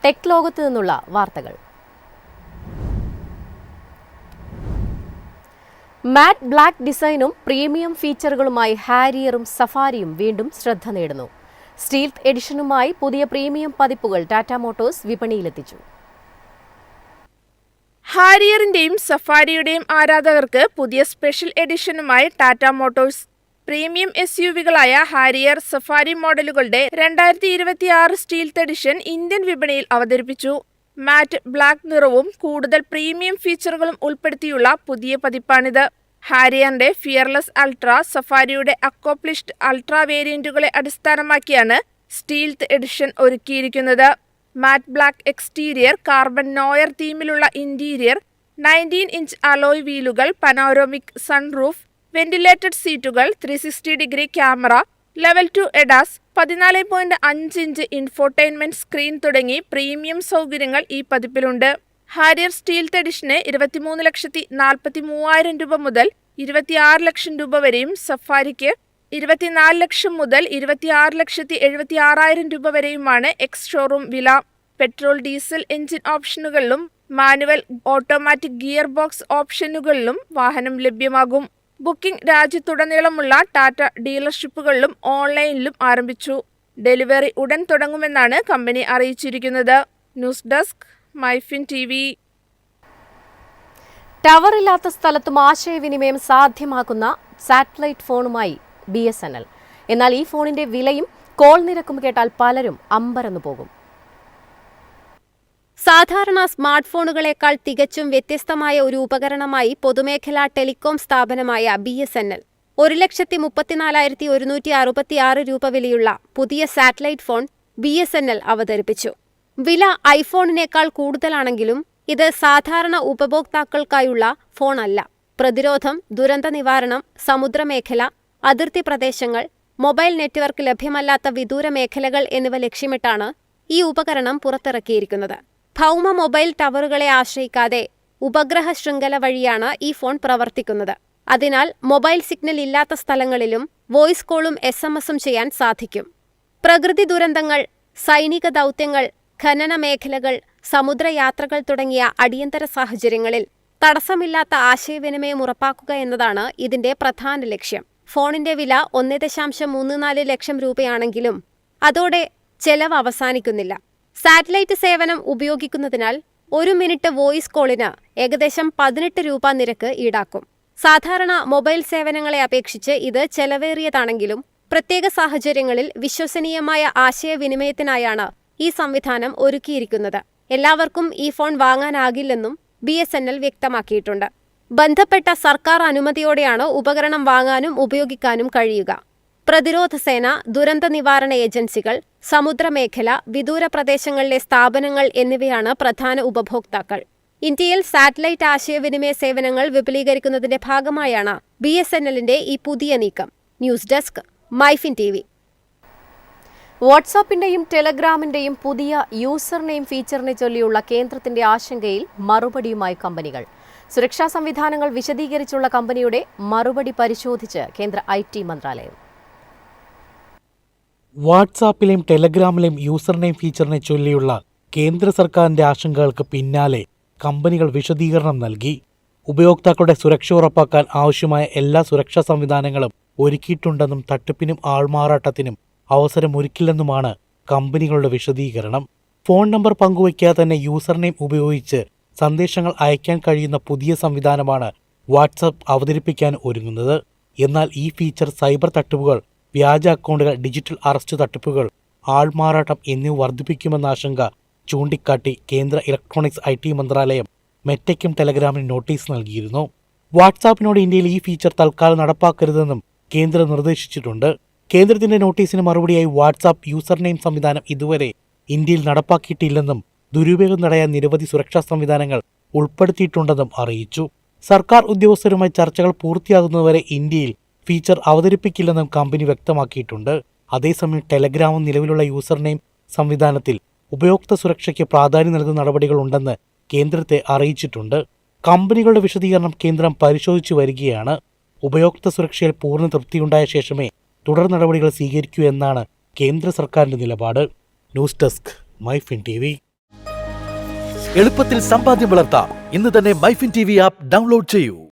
Tech ലോകത്ത് നിന്നുള്ള വാർത്തകൾ. മാറ്റ് ബ്ലാക്ക് ഡിസൈനും പ്രീമിയം ഫീച്ചറുകളുമായി ഹാരിയറും സഫാരിയും വീണ്ടും ശ്രദ്ധ നേടുന്നു. സ്റ്റീൽത്ത് എഡിഷനുമായി പുതിയ പ്രീമിയം പതിപ്പുകൾ ടാറ്റ മോട്ടോഴ്സ് വിപണിയിലെത്തിച്ചു. ഹാരിയറിന്റെയും സഫാരിയുടെയും ആരാധകർക്ക് പുതിയ സ്പെഷ്യൽ എഡിഷനുമായി ടാറ്റ മോട്ടോഴ്സ് പ്രീമിയം SUVകളായ ഹാരിയർ, സഫാരി മോഡലുകളുടെ 2026 സ്റ്റീൽത്ത് എഡിഷൻ ഇന്ത്യൻ വിപണിയിൽ അവതരിപ്പിച്ചു. മാറ്റ് ബ്ലാക്ക് നിറവും കൂടുതൽ പ്രീമിയം ഫീച്ചറുകളും ഉൾപ്പെടുത്തിയുള്ള പുതിയ പതിപ്പാണിത്. ഹാരിയറിന്റെ ഫിയർലെസ് അൾട്ര, സഫാരിയുടെ അക്കോപ്ലിഷ്ഡ് അൾട്ര വേരിയന്റുകളെ അടിസ്ഥാനമാക്കിയാണ് സ്റ്റീൽത്ത് എഡിഷൻ ഒരുക്കിയിരിക്കുന്നത്. Matte black exterior, carbon noir തീമിലുള്ള ഇന്റീരിയർ, 19-ഇഞ്ച് അലോയ് വീലുകൾ, പനോരമിക് സൺറൂഫ്, വെന്റിലേറ്റഡ് സീറ്റുകൾ, 360-ഡിഗ്രി ക്യാമറ, ലെവൽ 2 എഡാസ്, 14.5-ഇഞ്ച് ഇൻഫോർടൈൻമെന്റ് സ്ക്രീൻ തുടങ്ങി പ്രീമിയം സൗകര്യങ്ങൾ ഈ പതിപ്പിലുണ്ട്. ഹാരിയർ സ്റ്റീൽത്ത് എഡിഷന് 23,43,000 രൂപ മുതൽ 26 ലക്ഷം രൂപ വരെയും, സഫാരിക്ക് 24 ലക്ഷം മുതൽ 26,76,000 രൂപ വരെയുമാണ് എക്സ് ഷോറൂം വില. പെട്രോൾ, ഡീസൽ എഞ്ചിൻ ഓപ്ഷനുകളിലും മാനുവൽ, ഓട്ടോമാറ്റിക് ഗിയർ ബോക്സ് ഓപ്ഷനുകളിലും വാഹനം ലഭ്യമാകും. ബുക്കിംഗ് രാജ്യത്തുടനീളമുള്ള ടാറ്റ ഡീലർഷിപ്പുകളിലും ഓൺലൈനിലും ആരംഭിച്ചു. ഡെലിവറി ഉടൻ തുടങ്ങുമെന്നാണ് കമ്പനി അറിയിച്ചിരിക്കുന്നത്. News desk, MyFin TV. ടവറില്ലാത്ത സ്ഥലത്തും ആശയവിനിമയം സാധ്യമാക്കുന്ന സാറ്റലൈറ്റ് ഫോണുമായി BSNL. എന്നാൽ ഈ ഫോണിന്റെ വിലയും കോൾ നിരക്കും കേട്ടാൽ പലരും അമ്പരന്നു പോകും. സാധാരണ സ്മാർട്ട് ഫോണുകളേക്കാൾ തികച്ചും വ്യത്യസ്തമായ ഒരു ഉപകരണമായി പൊതുമേഖലാ ടെലികോം സ്ഥാപനമായ BSNL 1,34,166 രൂപ വിലയുള്ള പുതിയ സാറ്റലൈറ്റ് ഫോൺ BSNL അവതരിപ്പിച്ചു. വില ഐഫോണിനേക്കാൾ കൂടുതലാണെങ്കിലും ഇത് സാധാരണ ഉപഭോക്താക്കൾക്കായുള്ള ഫോണല്ല. പ്രതിരോധം, ദുരന്ത നിവാരണം, സമുദ്രമേഖല, അതിർത്തി പ്രദേശങ്ങൾ, മൊബൈൽ നെറ്റ്വർക്ക് ലഭ്യമല്ലാത്ത വിദൂര മേഖലകൾ എന്നിവ ലക്ഷ്യമിട്ടാണ് ഈ ഉപകരണം പുറത്തിറക്കിയിരിക്കുന്നത്. ഭൗമ മൊബൈൽ ടവറുകളെ ആശ്രയിക്കാതെ ഉപഗ്രഹ ശൃംഖല വഴിയാണ് ഈ ഫോൺ പ്രവർത്തിക്കുന്നത്. അതിനാൽ മൊബൈൽ സിഗ്നൽ ഇല്ലാത്ത സ്ഥലങ്ങളിലും വോയിസ് കോളും SMS-ഉം ചെയ്യാൻ സാധിക്കും. പ്രകൃതി ദുരന്തങ്ങൾ, സൈനിക ദൗത്യങ്ങൾ, ഖനന മേഖലകൾ, സമുദ്രയാത്രകൾ തുടങ്ങിയ അടിയന്തര സാഹചര്യങ്ങളിൽ തടസ്സമില്ലാത്ത ആശയവിനിമയം ഉറപ്പാക്കുക എന്നതാണ് ഇതിന്റെ പ്രധാന ലക്ഷ്യം. ഫോണിന്റെ വില 1.34 ലക്ഷം രൂപയാണെങ്കിലും അതോടെ ചെലവ് അവസാനിക്കുന്നില്ല. സാറ്റലൈറ്റ് സേവനം ഉപയോഗിക്കുന്നതിനാൽ 1 മിനിറ്റ് വോയിസ് കോളിന് ഏകദേശം 18 രൂപ നിരക്ക് ഈടാക്കും. സാധാരണ മൊബൈൽ സേവനങ്ങളെ അപേക്ഷിച്ച് ഇത് ചെലവേറിയതാണെങ്കിലും പ്രത്യേക സാഹചര്യങ്ങളിൽ വിശ്വസനീയമായ ആശയവിനിമയത്തിനായാണ് ഈ സംവിധാനം ഒരുക്കിയിരിക്കുന്നത്. എല്ലാവർക്കും ഈ ഫോൺ വാങ്ങാനാകില്ലെന്നും BSNL വ്യക്തമാക്കിയിട്ടുണ്ട്. ബന്ധപ്പെട്ട സർക്കാർ അനുമതിയോടെയാണ് ഉപകരണം വാങ്ങാനും ഉപയോഗിക്കാനും കഴിയുക. പ്രതിരോധ സേന, ദുരന്ത നിവാരണ ഏജൻസികൾ, സമുദ്രമേഖല, വിദൂര പ്രദേശങ്ങളിലെ സ്ഥാപനങ്ങൾ എന്നിവയാണ് പ്രധാന ഉപഭോക്താക്കൾ. ഇന്ത്യയിൽ സാറ്റലൈറ്റ് ആശയവിനിമയ സേവനങ്ങൾ വിപുലീകരിക്കുന്നതിന്റെ ഭാഗമായാണ് BSNLന്റെ ഈ പുതിയ നീക്കം. News desk, MyFin TV. വാട്സാപ്പിന്റെയും ടെലഗ്രാമിന്റെയും പുതിയ യൂസർ നെയിം ഫീച്ചറിനെ ചൊല്ലിയുള്ള കേന്ദ്രത്തിന്റെ ആശങ്കയിൽ മറുപടിയുമായി കമ്പനികൾ. സുരക്ഷാ സംവിധാനങ്ങൾ വിശദീകരിച്ചുള്ള കമ്പനിയുടെ മറുപടി പരിശോധിച്ച് കേന്ദ്ര IT മന്ത്രാലയം. വാട്സാപ്പിലെയും ടെലഗ്രാമിലെയും യൂസർ നെയിം ഫീച്ചറിനെ ചൊല്ലിയുള്ള കേന്ദ്ര സർക്കാരിന്റെ ആശങ്കകൾക്ക് പിന്നാലെ കമ്പനികൾ വിശദീകരണം നൽകി. ഉപയോക്താക്കളുടെ സുരക്ഷ ഉറപ്പാക്കാൻ ആവശ്യമായ എല്ലാ സുരക്ഷാ സംവിധാനങ്ങളും ഒരുക്കിയിട്ടുണ്ടെന്നും തട്ടിപ്പിനും ആൾമാറാട്ടത്തിനും അവസരമൊരുക്കില്ലെന്നുമാണ് കമ്പനികളുടെ വിശദീകരണം. ഫോൺ നമ്പർ പങ്കുവയ്ക്കാതെ തന്നെ യൂസർ നെയിം ഉപയോഗിച്ച് സന്ദേശങ്ങൾ അയക്കാൻ കഴിയുന്ന പുതിയ സംവിധാനമാണ് വാട്സാപ്പ് അവതരിപ്പിക്കാൻ ഒരുങ്ങുന്നത്. എന്നാൽ ഈ ഫീച്ചർ സൈബർ തട്ടിപ്പുകൾ, വ്യാജ അക്കൗണ്ടുകൾ, ഡിജിറ്റൽ അറസ്റ്റ് തട്ടിപ്പുകൾ, ആൾമാറാട്ടം എന്നിവ വർദ്ധിപ്പിക്കുമെന്ന ആശങ്ക ചൂണ്ടിക്കാട്ടി കേന്ദ്ര ഇലക്ട്രോണിക്സ് IT മന്ത്രാലയം മെറ്റയ്ക്കും ടെലഗ്രാമിനും നോട്ടീസ് നൽകിയിരുന്നു. വാട്സാപ്പിനോട് ഇന്ത്യയിൽ ഈ ഫീച്ചർ തൽക്കാലം നടപ്പാക്കരുതെന്നും കേന്ദ്രം നിർദ്ദേശിച്ചിട്ടുണ്ട്. കേന്ദ്രത്തിന്റെ നോട്ടീസിന് മറുപടിയായി വാട്സാപ്പ് യൂസർ നെയിം സംവിധാനം ഇതുവരെ ഇന്ത്യയിൽ നടപ്പാക്കിയിട്ടില്ലെന്നും ദുരുപയോഗം തടയാൻ നിരവധി സുരക്ഷാ സംവിധാനങ്ങൾ ഉൾപ്പെടുത്തിയിട്ടുണ്ടെന്നും അറിയിച്ചു. സർക്കാർ ഉദ്യോഗസ്ഥരുമായി ചർച്ചകൾ പൂർത്തിയാകുന്നതുവരെ ഇന്ത്യയിൽ ഫീച്ചർ അവതരിപ്പിക്കില്ലെന്നും കമ്പനി വ്യക്തമാക്കിയിട്ടുണ്ട്. അതേസമയം ടെലഗ്രാമും നിലവിലുള്ള യൂസർ നെയിം സംവിധാനത്തിൽ ഉപയോക്തൃ സുരക്ഷയ്ക്ക് പ്രാധാന്യം നൽകുന്ന നടപടികളുണ്ടെന്ന് കേന്ദ്രത്തെ അറിയിച്ചിട്ടുണ്ട്. കമ്പനികളുടെ വിശദീകരണം കേന്ദ്രം പരിശോധിച്ചു വരികയാണ്. ഉപയോക്തൃ സുരക്ഷയിൽ പൂർണ്ണ തൃപ്തിയുണ്ടായ ശേഷമേ തുടർ നടപടികൾ സ്വീകരിക്കൂ എന്നാണ് കേന്ദ്ര സർക്കാരിന്റെ നിലപാട്. News desk, MyFin TV. എളുപ്പത്തിൽ സമ്പാദ്യം വളർത്താം. ഇന്ന് തന്നെ മൈഫിൻ TV ആപ്പ് ഡൗൺലോഡ് ചെയ്യൂ.